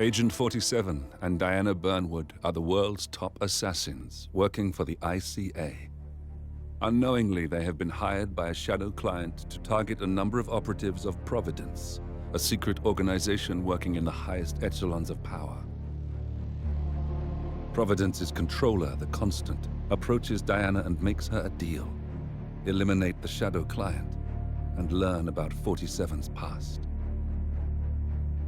Agent 47 and Diana Burnwood are the world's top assassins working for the ICA. Unknowingly, they have been hired by a shadow client to target a number of operatives of Providence, a secret organization working in the highest echelons of power. Providence's controller, the Constant, approaches Diana and makes her a deal. Eliminate the shadow client and learn about 47's past.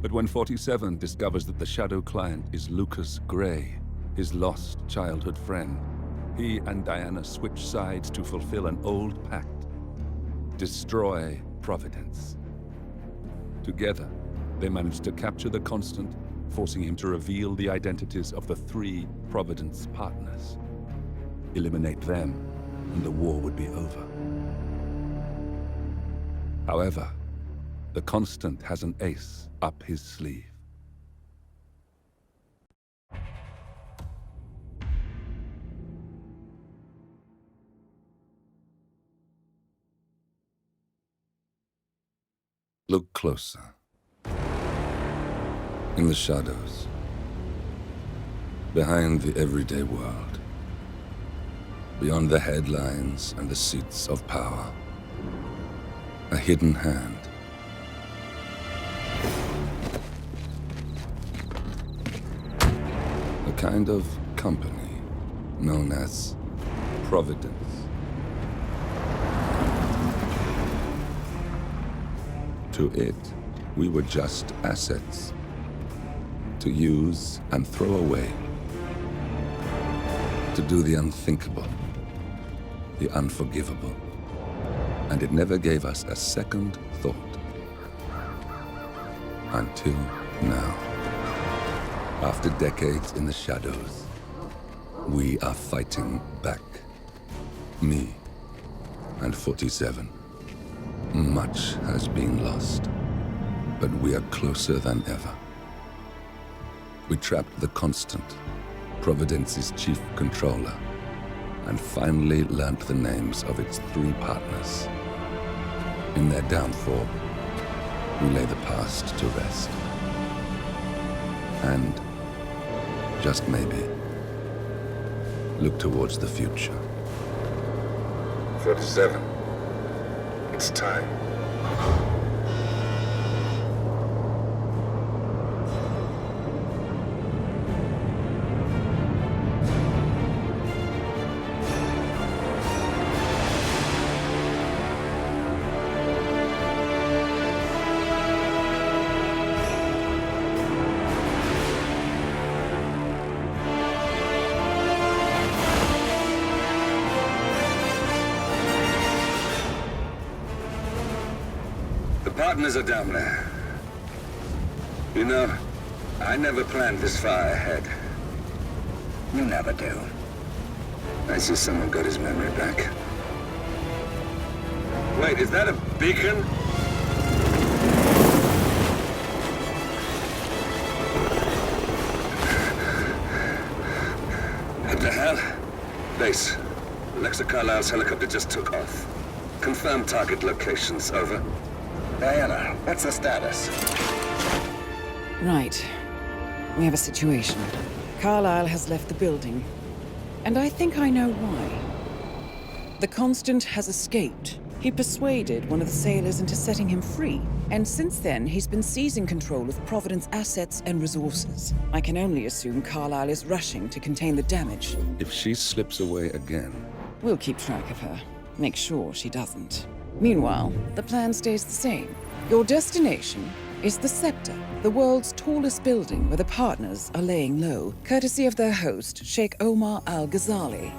But when 47 discovers that the shadow client is Lucas Gray, his lost childhood friend, he and Diana switch sides to fulfill an old pact: destroy Providence. Together, they manage to capture the Constant, forcing him to reveal the identities of the 3 Providence partners. Eliminate them, and the war would be over. However, the Constant has an ace up his sleeve. Look closer. In the shadows, behind the everyday world, beyond the headlines and the seats of power, a hidden hand. A kind of company known as Providence. To it, we were just assets, to use and throw away, to do the unthinkable, the unforgivable. And it never gave us a second thought. Until now. After decades in the shadows, we are fighting back. Me and 47. Much has been lost, but we are closer than ever. We trapped the Constant, Providence's chief controller, and finally learnt the names of its 3 partners. In their downfall, we lay the past to rest. And, just maybe, look towards the future. 47. It's time. Partners are down there. You know, I never planned this far ahead. You never do. I see someone got his memory back. Wait, is that a beacon? What the hell? Base. Alexa Carlisle's helicopter just took off. Confirm target locations, over. Diana, what's the status? Right. We have a situation. Carlisle has left the building. And I think I know why. The Constant has escaped. He persuaded one of the sailors into setting him free. And since then, he's been seizing control of Providence assets and resources. I can only assume Carlisle is rushing to contain the damage. If she slips away again... We'll keep track of her. Make sure she doesn't. Meanwhile, the plan stays the same. Your destination is the Scepter, the world's tallest building where the partners are laying low, courtesy of their host, Sheikh Omar Al-Ghazali.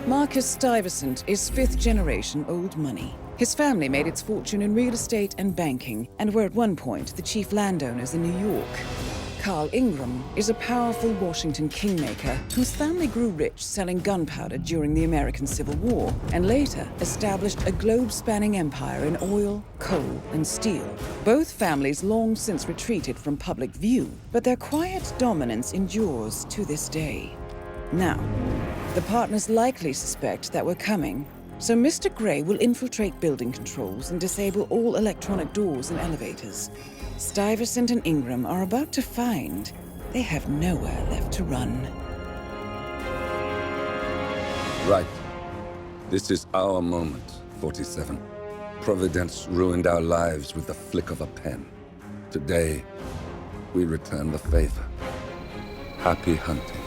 Marcus Stuyvesant is 5th-generation old money. His family made its fortune in real estate and banking, and were at one point the chief landowners in New York. Carl Ingram is a powerful Washington kingmaker whose family grew rich selling gunpowder during the American Civil War, and later established a globe-spanning empire in oil, coal, and steel. Both families long since retreated from public view, but their quiet dominance endures to this day. Now, the partners likely suspect that we're coming, So Mr. Grey will infiltrate building controls and disable all electronic doors and elevators. Stuyvesant and Ingram are about to find they have nowhere left to run. Right. This is our moment, 47. Providence ruined our lives with the flick of a pen. Today, we return the favor. Happy hunting.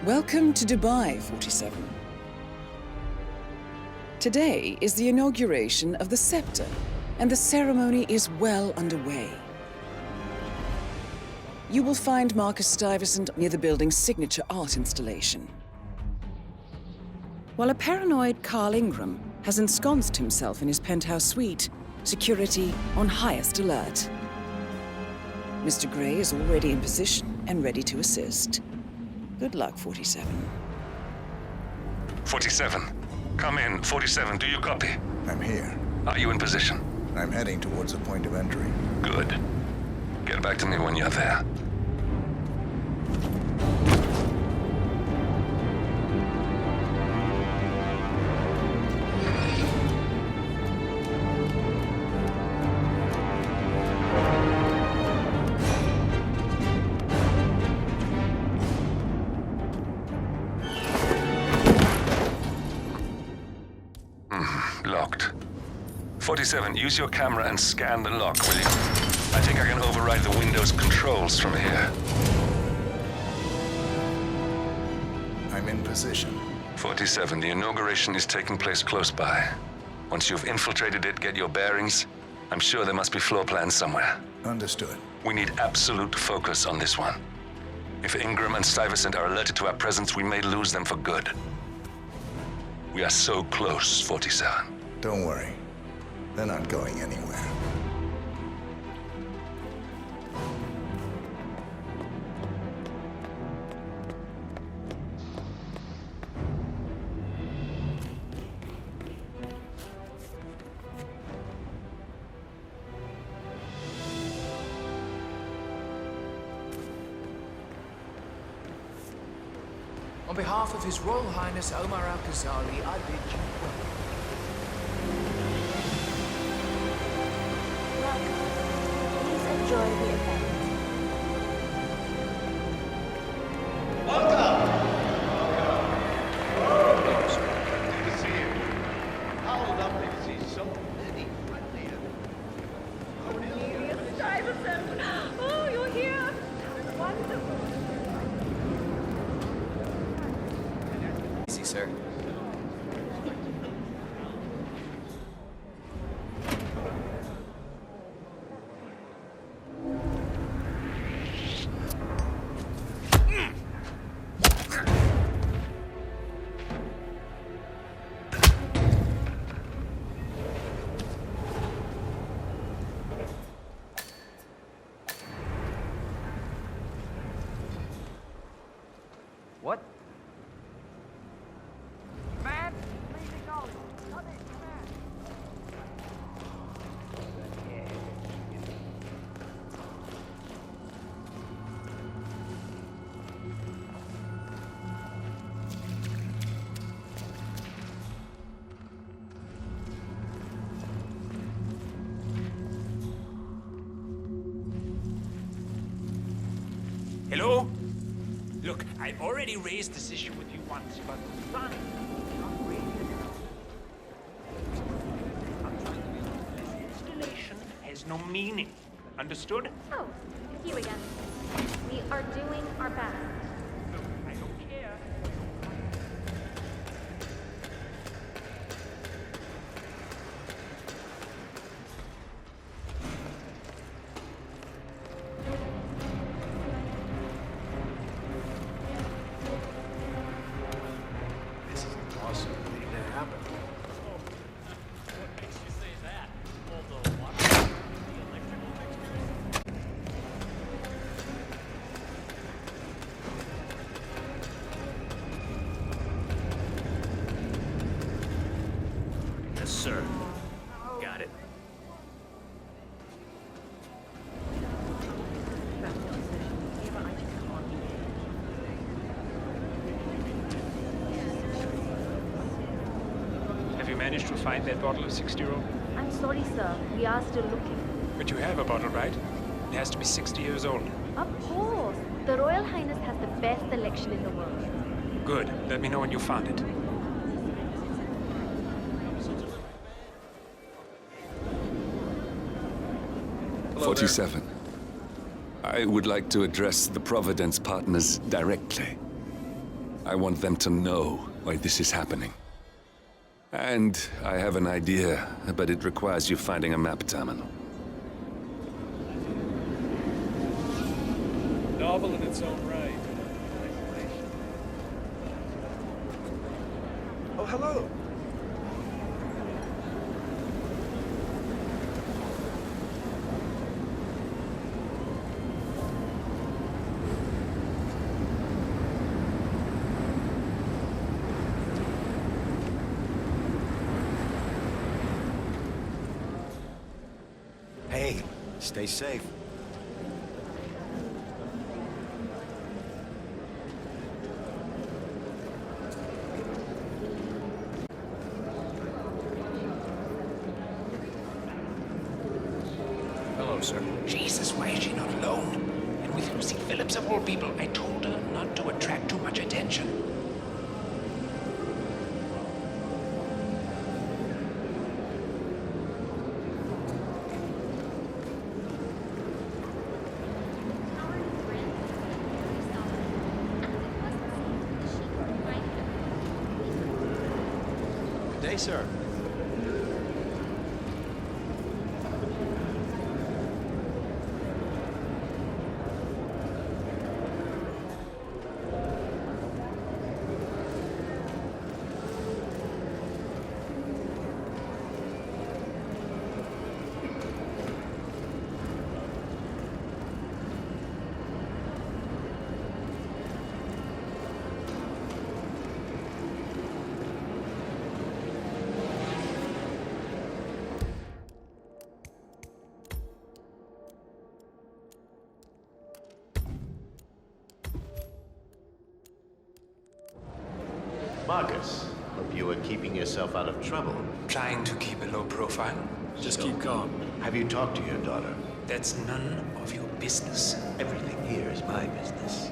Welcome to Dubai, 47. Today is the inauguration of the scepter, and the ceremony is well underway. You will find Marcus Stuyvesant near the building's signature art installation, while a paranoid Carl Ingram has ensconced himself in his penthouse suite, security on highest alert. Mr. Grey is already in position and ready to assist. Good luck, 47. 47. Come in. 47, do you copy? I'm here. Are you in position? I'm heading towards the point of entry. Good. Get back to me when you're there. Locked. 47, use your camera and scan the lock, will you? I think I can override the Windows controls from here. I'm in position. 47, the inauguration is taking place close by. Once you've infiltrated it, get your bearings. I'm sure there must be floor plans somewhere. Understood. We need absolute focus on this one. If Ingram and Stuyvesant are alerted to our presence, we may lose them for good. We are so close, 47. Don't worry. They're not going anywhere. On behalf of His Royal Highness Omar Al-Ghazali, I bid you welcome. Please enjoy the event. Good to see you. How lovely to see so many friendly Stuyvesant! Oh, you're here! Wonderful. Easy, sir. What? Man, please acknowledge. Come in, command. Hello? Look, I've already raised this issue with you once, but fine. Not raised it enough. has no meaning. Understood? Oh, you again. We are doing our best. Look, I don't care. This is impossible to happen. What makes you say that? All the water? The electrical fixtures? Yes, sir. Got it. Have you managed to find that bottle of 60-year-old? I'm sorry, sir. We are still looking. But you have a bottle, right? It has to be 60 years old. Of course. The Royal Highness has the best selection in the world. Good. Let me know when you found it. Hello 47. I would like to address the Providence partners directly. I want them to know why this is happening. And I have an idea, but it requires you finding a map terminal. Novel in its own right. Oh, hello. Hey, stay safe. Hello, sir. Jesus, why is she not alone? And with Lucy Phillips of all people, I told her not to attract too much attention. Good day, sir. Marcus, hope you are keeping yourself out of trouble. Trying to keep a low profile. Just keep calm. Have you talked to your daughter? That's none of your business. Everything here is my business.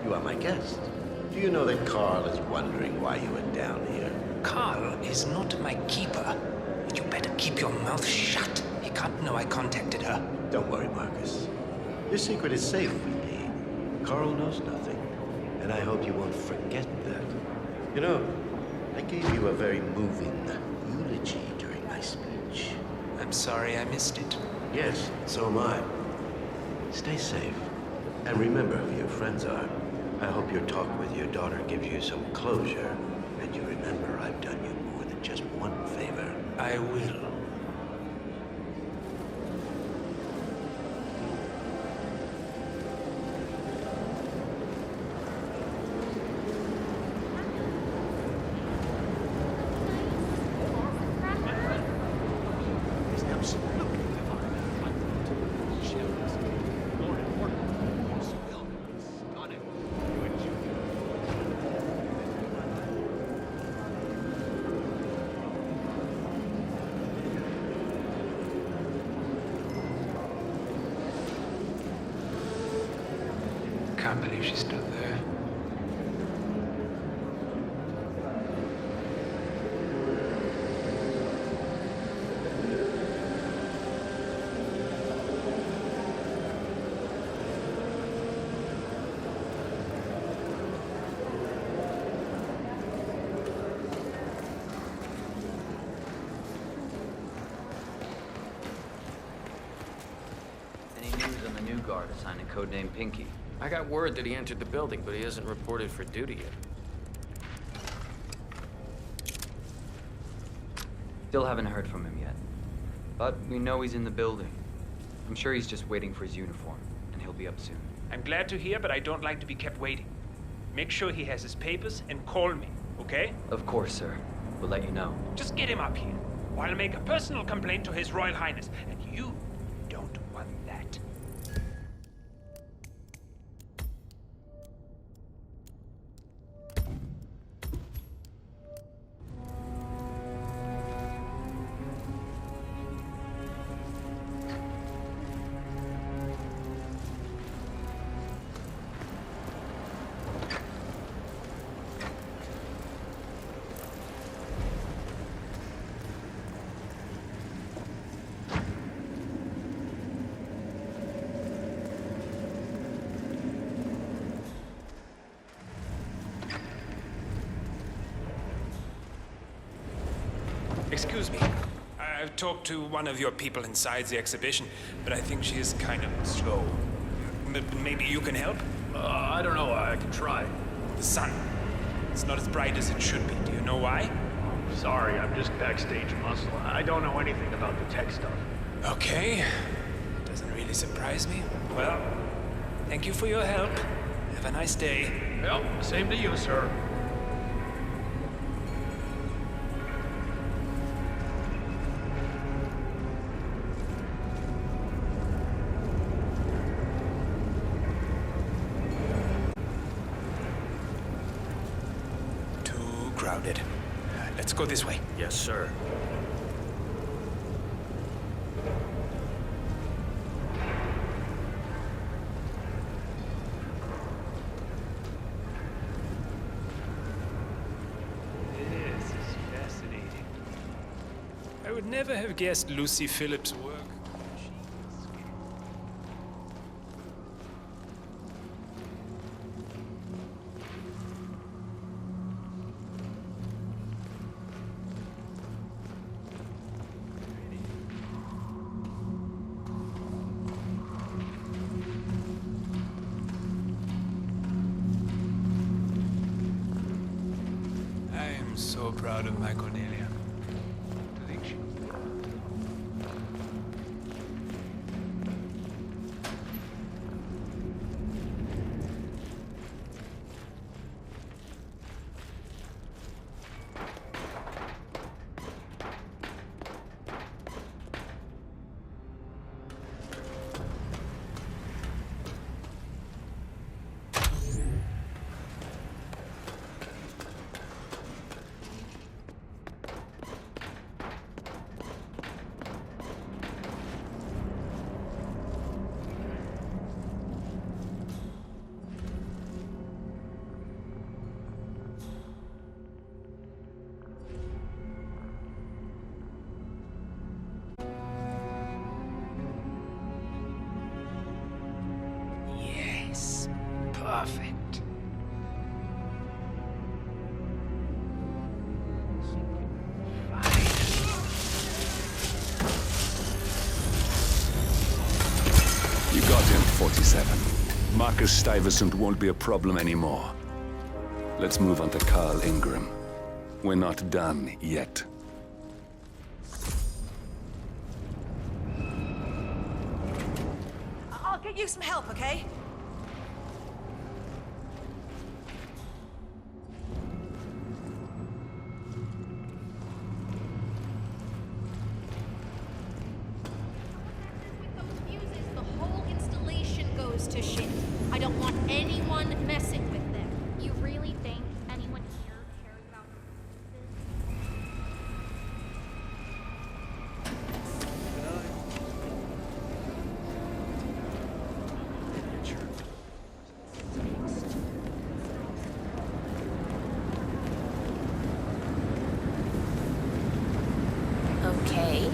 You are my guest. Do you know that Carl is wondering why you are down here? Carl is not my keeper. You better keep your mouth shut. He can't know I contacted her. Don't worry, Marcus. Your secret is safe with me. Carl knows nothing, and I hope you won't forget that. You know, I gave you a very moving eulogy during my speech. I'm sorry I missed it. Yes, so am I. Stay safe. And remember who your friends are. I hope your talk with your daughter gives you some closure, and you remember I've done you more than just one favor. I will. It's absolutely divine. Chills. More important, more civilian. Stunning. You and Junior. Can't believe she's still there. new guard assigned a codename Pinky. I got word that he entered the building, but he isn't reported for duty yet. Still haven't heard from him yet. But we know he's in the building. I'm sure he's just waiting for his uniform, and he'll be up soon. I'm glad to hear, but I don't like to be kept waiting. Make sure he has his papers and call me, okay? Of course, sir. We'll let you know. Just get him up here, or I'll make a personal complaint to His Royal Highness, and you don't want that. Excuse me. I've talked to one of your people inside the exhibition, but I think she is kind of slow. Maybe you can help? I don't know. I can try. The sun. It's not as bright as it should be. Do you know why? Sorry, I'm just backstage muscle. I don't know anything about the tech stuff. Okay. Doesn't really surprise me. Well, thank you for your help. Have a nice day. Well, same to you, sir. Crowded. Let's go this way. Yes, sir. This is fascinating. I would never have guessed Lucy Phillips' work. I'm so proud of my Cornelia. To think she... Yes. Perfect. You got him, 47. Marcus Stuyvesant won't be a problem anymore. Let's move on to Carl Ingram. We're not done yet. I'll get you some help, okay? With those fuses, the whole installation goes to shit. I don't want anyone messing with them. You really think anyone here cares about Okay.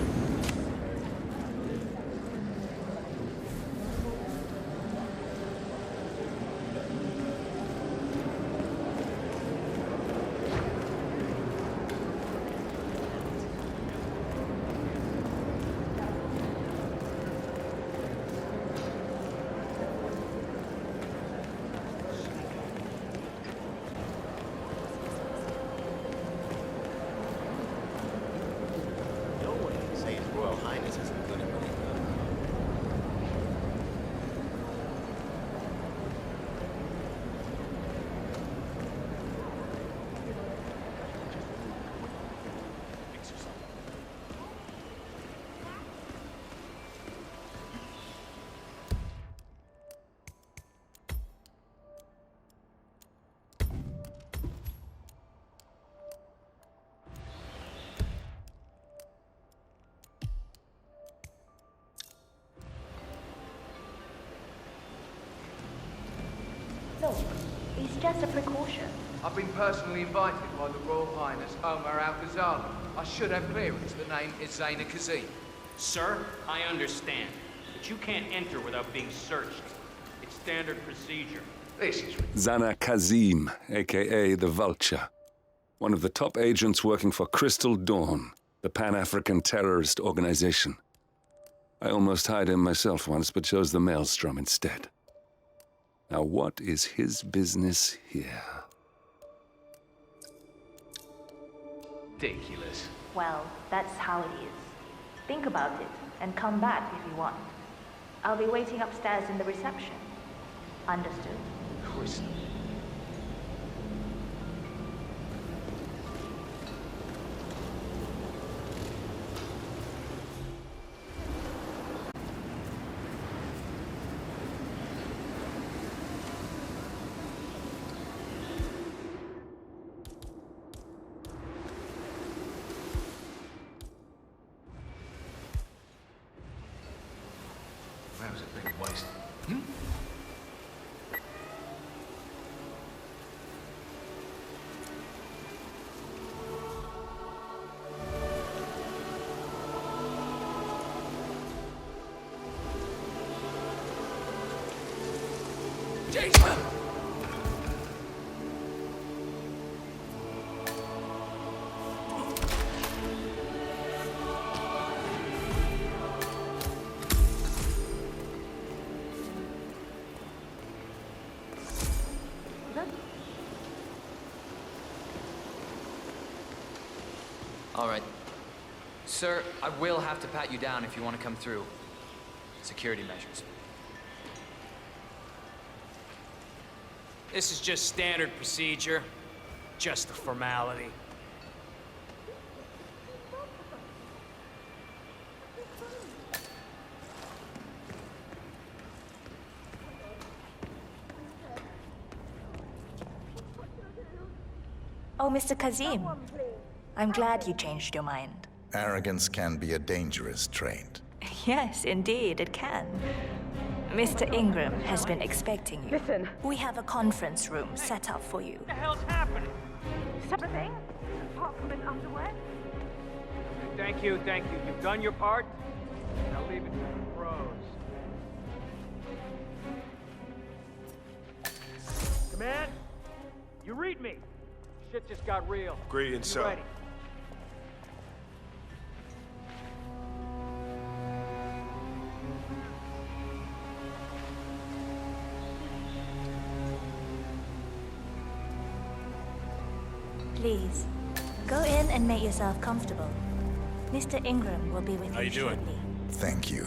It's just a precaution. I've been personally invited by the Royal Highness Omar Al-Ghazali. I should have clearance. The name is Zaina Kazim. Sir, I understand, but you can't enter without being searched. It's standard procedure. This is... Zana Kazim, aka the Vulture. One of the top agents working for Crystal Dawn, the Pan-African terrorist organization. I almost hired him myself once, but chose the Maelstrom instead. Now what is his business here? Ridiculous. Well, that's how it is. Think about it and come back if you want. I'll be waiting upstairs in the reception. Understood? Crystal. That was a big waste. Jason! All right. Sir, I will have to pat you down if you want to come through. Security measures. This is just standard procedure. Just a formality. Oh, Mr. Kazim. I'm glad you changed your mind. Arrogance can be a dangerous trait. Yes, indeed, it can. Mr. Ingram has been expecting you. Listen. We have a conference room set up for you. What the hell's happening? Something? Apart from an underwear? Thank you, thank you. You've done your part. Now leave it to the pros. Command, you read me. Shit just got real. Greetings, sir. Ready. Please, go in and make yourself comfortable. Mr. Ingram will be with you shortly. Thank you.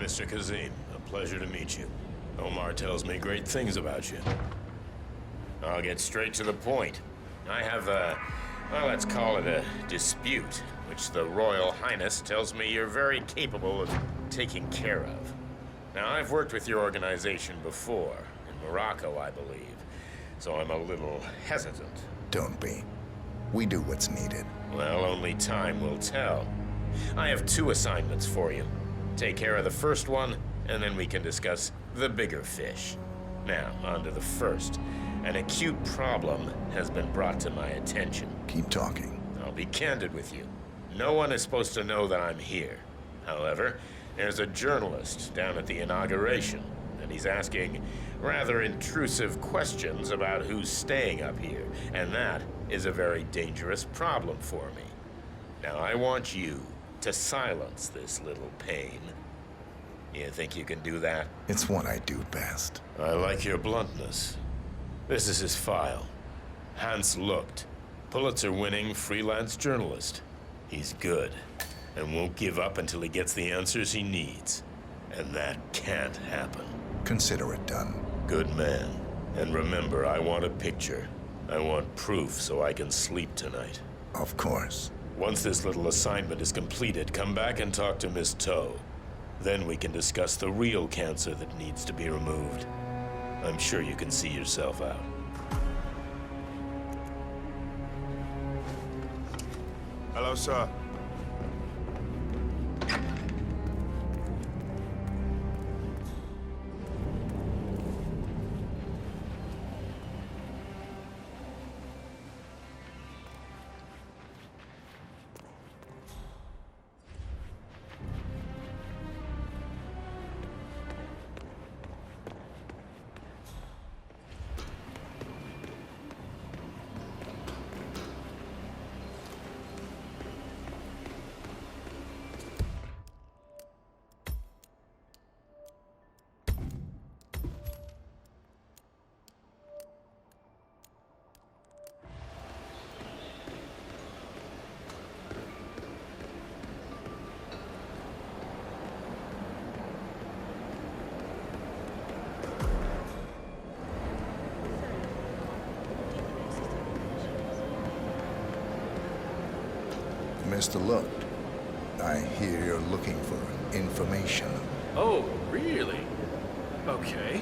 Mr. Kazim, a pleasure to meet you. Omar tells me great things about you. I'll get straight to the point. I have a, well, let's call it a dispute, which the Royal Highness tells me you're very capable of taking care of. Now, I've worked with your organization before, in Morocco, I believe, so I'm a little hesitant. Don't be. We do what's needed. Well, only time will tell. I have 2 assignments for you. Take care of the first one, and then we can discuss the bigger fish. Now, on to the first. An acute problem has been brought to my attention. Keep talking. I'll be candid with you. No one is supposed to know that I'm here. However, there's a journalist down at the inauguration, and he's asking rather intrusive questions about who's staying up here, and that is a very dangerous problem for me. Now, I want you to silence this little pain. You think you can do that? It's what I do best. I like your bluntness. This is his file. Hans Lucht, Pulitzer-winning freelance journalist. He's good, and won't give up until he gets the answers he needs. And that can't happen. Consider it done. Good man. And remember, I want a picture. I want proof so I can sleep tonight. Of course. Once this little assignment is completed, come back and talk to Miss Toe. Then we can discuss the real cancer that needs to be removed. I'm sure you can see yourself out. Hello, sir. Mr. Lucht, I hear you're looking for information. Oh, really? Okay.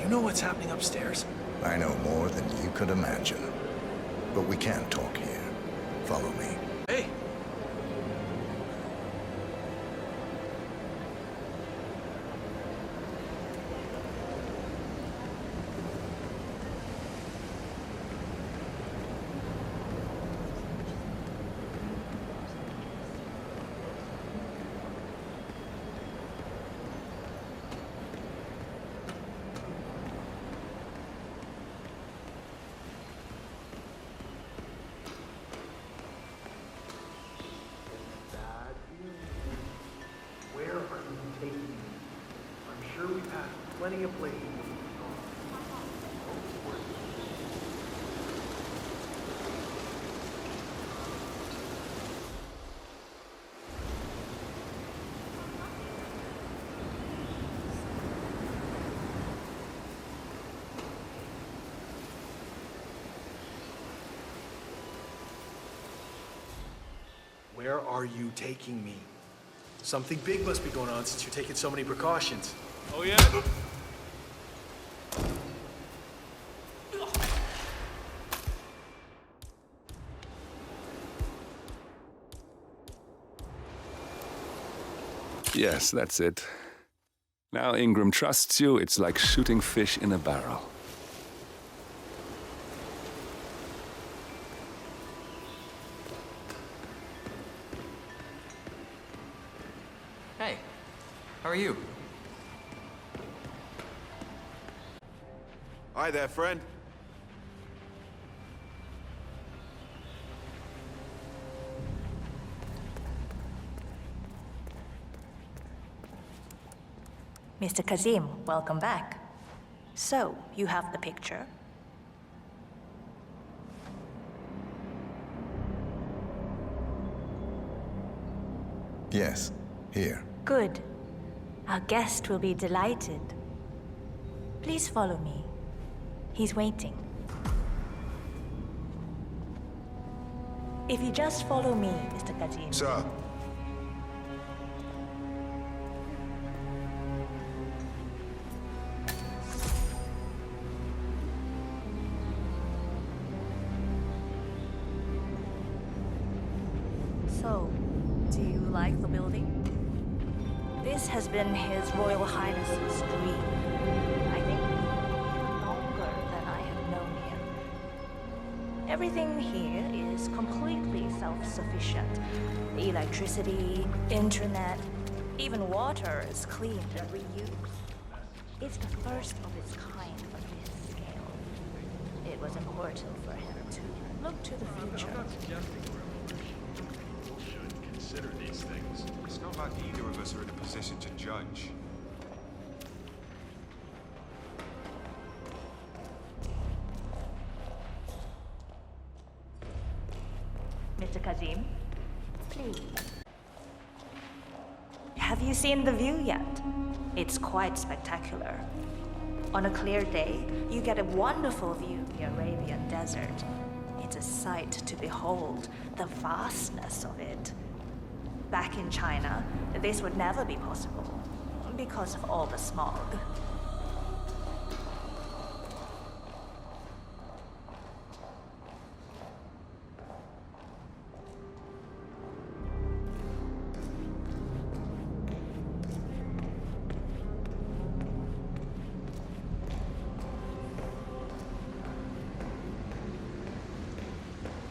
You know what's happening upstairs? I know more than you could imagine. But we can't talk here. Follow me. Hey! Where are you taking me? I'm sure we passed plenty of places. Where are you taking me? Something big must be going on since you're taking so many precautions. Oh, yeah? Yes, that's it. Now Ingram trusts you, it's like shooting fish in a barrel. Hey, how are you? Hi there, friend. Mr. Kazim, welcome back. So, you have the picture? Yes, here. Good. Our guest will be delighted. Please follow me. He's waiting. If you just follow me, Mr. Kazim. Sir. So, Do you like the building? This has been His Royal Highness's dream. I think longer than I have known him. Everything here is completely self-sufficient. Electricity, internet, even water is cleaned and reused. It's the first of its kind of this scale. It was important for him to look to the future. I'm not suggesting people should consider these things. It's not like either of us are in a position to judge. Mr. Kazim, please. Have you seen the view yet? It's quite spectacular. On a clear day, you get a wonderful view of the Arabian desert. It's a sight to behold, the vastness of it. Back in China, this would never be possible because of all the smog.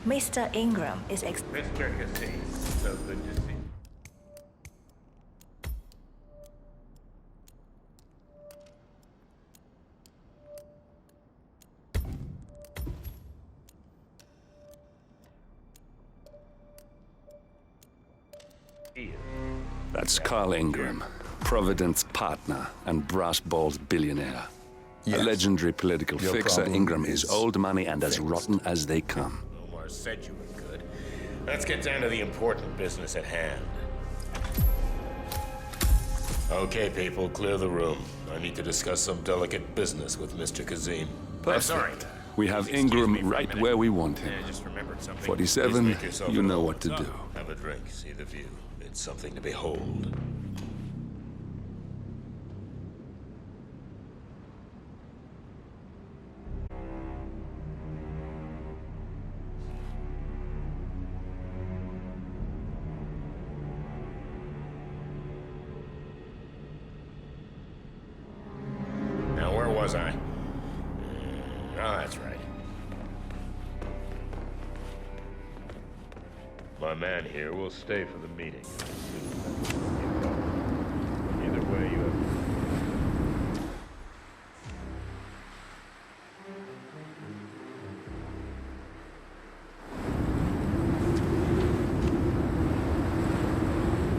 Mr. Ingram is Mr. Cassie, so good to see you. That's Carl Ingram, Providence partner and brass-balled billionaire. Yes. A legendary political Your fixer, problem Ingram is is old money and as fixed. rotten as they come. Omar said you were good. Let's get down to the important business at hand. Okay, people, clear the room. I need to discuss some delicate business with Mr. Kazim. Perfect. Sorry. We have Excuse me Ingram for a right minute. where we want him. I just remembered something. 47, Please make yourself you at know home. what to do. Have a drink, see the view. It's something to behold. Now, where was I? Oh, that's right. My man here will stay for the meeting. Either way, you have...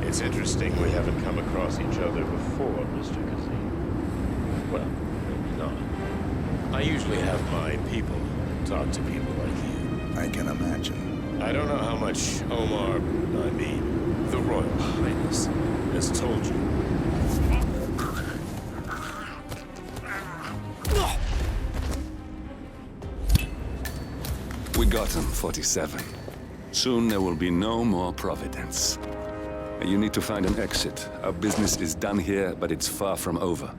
It's interesting we haven't come across each other before, Mr. Kazim. Well, maybe not. I usually have my people talk to people like you. I can imagine. I don't know how much Omar, I mean, the Royal Highness, has told you. We got him, 47. Soon there will be no more Providence. You need to find an exit. Our business is done here, but it's far from over.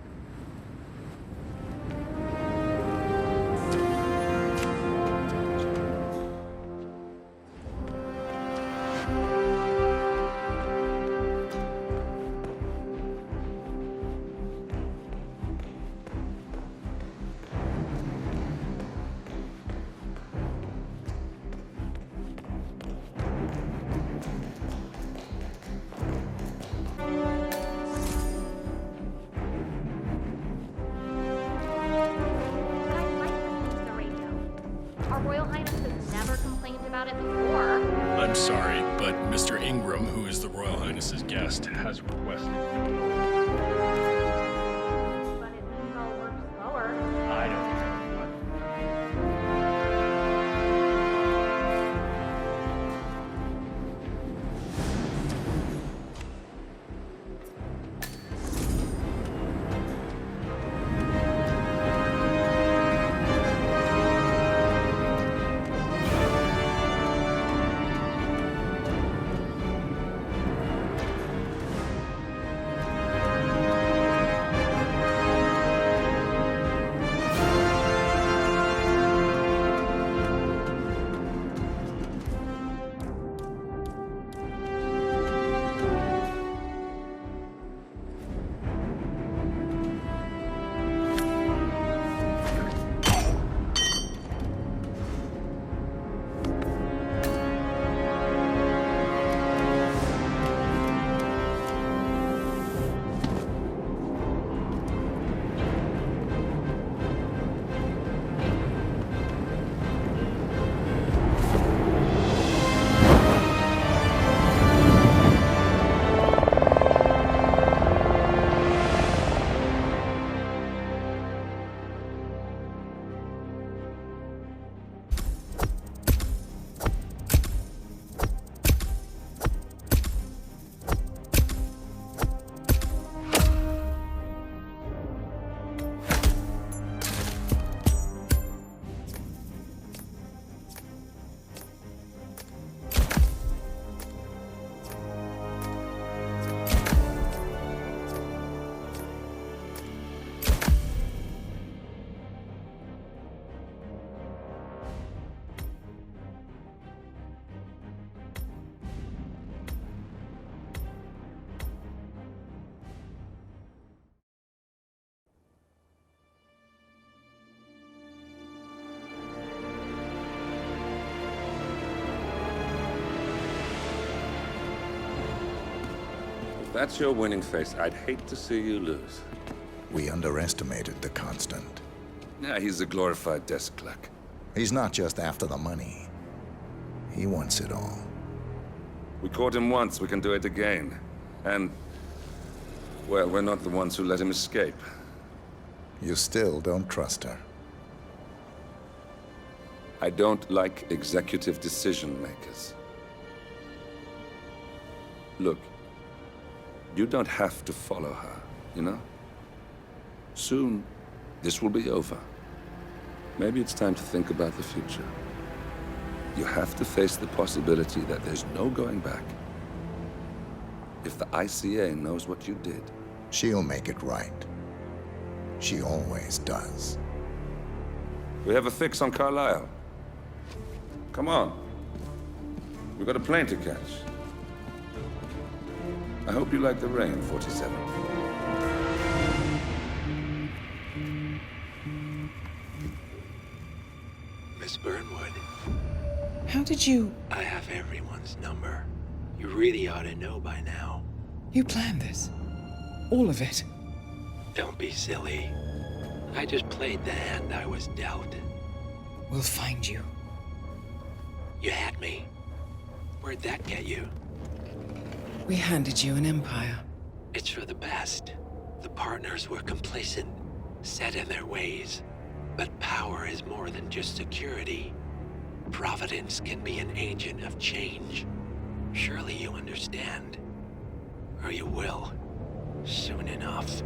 Our Royal Highness has never complained about it before. I'm sorry, but Mr. Ingram, who is the Royal Highness's guest, has requested. But it means I'll work slower. I don't care. that's your winning face, I'd hate to see you lose. We underestimated the Constant. Yeah, he's a glorified desk clerk. He's not just after the money. He wants it all. We caught him once, we can do it again. And, well, we're not the ones who let him escape. You still don't trust her. I don't like executive decision makers. Look, you don't have to follow her, you know? Soon, this will be over. Maybe it's time to think about the future. You have to face the possibility that there's no going back. If the ICA knows what you did, she'll make it right. She always does. We have a fix on Carlisle. Come on. We've got a plane to catch. I hope you like the rain, 47. Miss Burnwood. How did you... I have everyone's number. You really ought to know by now. You planned this? All of it? Don't be silly. I just played the hand I was dealt. We'll find you. You had me. Where'd that get you? We handed you an empire. It's for the best. The partners were complacent, set in their ways. But power is more than just security. Providence can be an agent of change. Surely you understand. Or you will, soon enough.